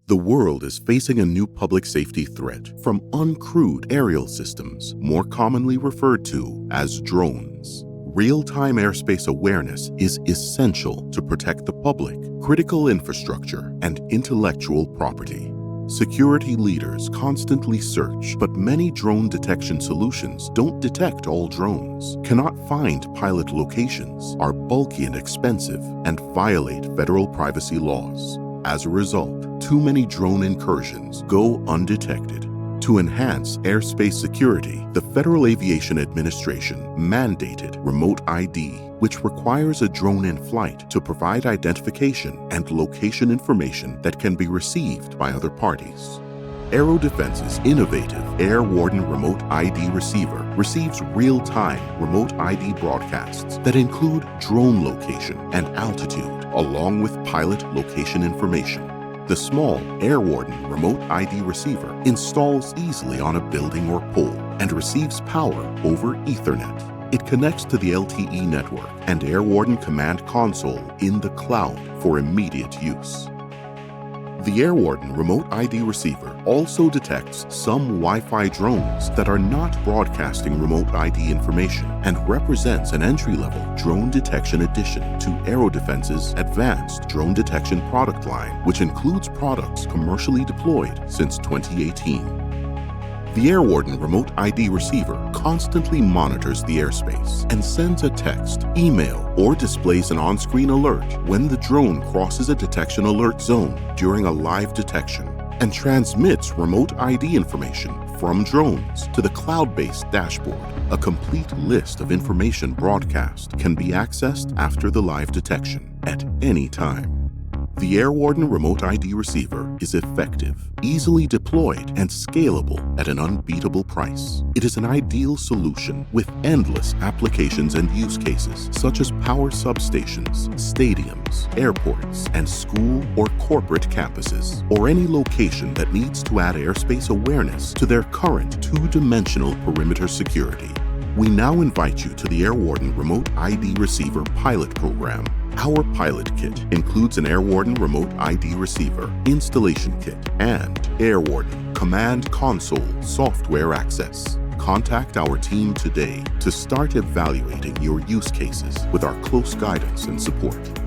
The world is facing a new public safety threat from uncrewed aerial systems, more commonly referred to as drones. Real-time airspace awareness is essential to protect the public, critical infrastructure, and intellectual property. Security leaders constantly search, but many drone detection solutions don't detect all drones, cannot find pilot locations, are bulky and expensive, and violate federal privacy laws. As a result, too many drone incursions go undetected. To enhance airspace security, the Federal Aviation Administration mandated Remote ID, which requires a drone in flight to provide identification and location information that can be received by other parties. AeroDefense's innovative AirWarden Remote ID receiver receives real-time remote ID broadcasts that include drone location and altitude, along with pilot location information. The small AirWarden Remote ID receiver installs easily on a building or pole and receives power over Ethernet. It connects to the LTE network and AirWarden Command Console in the cloud for immediate use. The AirWarden Remote ID receiver also detects some Wi-Fi drones that are not broadcasting remote ID information and represents an entry-level drone detection addition to AeroDefense's advanced drone detection product line, which includes products commercially deployed since 2018. The AirWarden Remote ID receiver constantly monitors the airspace and sends a text, email, or displays an on-screen alert when the drone crosses a detection alert zone during a live detection, and transmits remote ID information from drones to the cloud-based dashboard. A complete list of information broadcast can be accessed after the live detection at any time. The AirWarden Remote ID receiver is effective, easily deployed, and scalable at an unbeatable price. It is an ideal solution with endless applications and use cases, such as power substations, stadiums, airports, and school or corporate campuses, or any location that needs to add airspace awareness to their current two-dimensional perimeter security. We now invite you to the AirWarden Remote ID Receiver Pilot Program. Our pilot kit includes an AirWarden Remote ID Receiver installation kit and AirWarden Command Console software access. Contact our team today to start evaluating your use cases with our close guidance and support.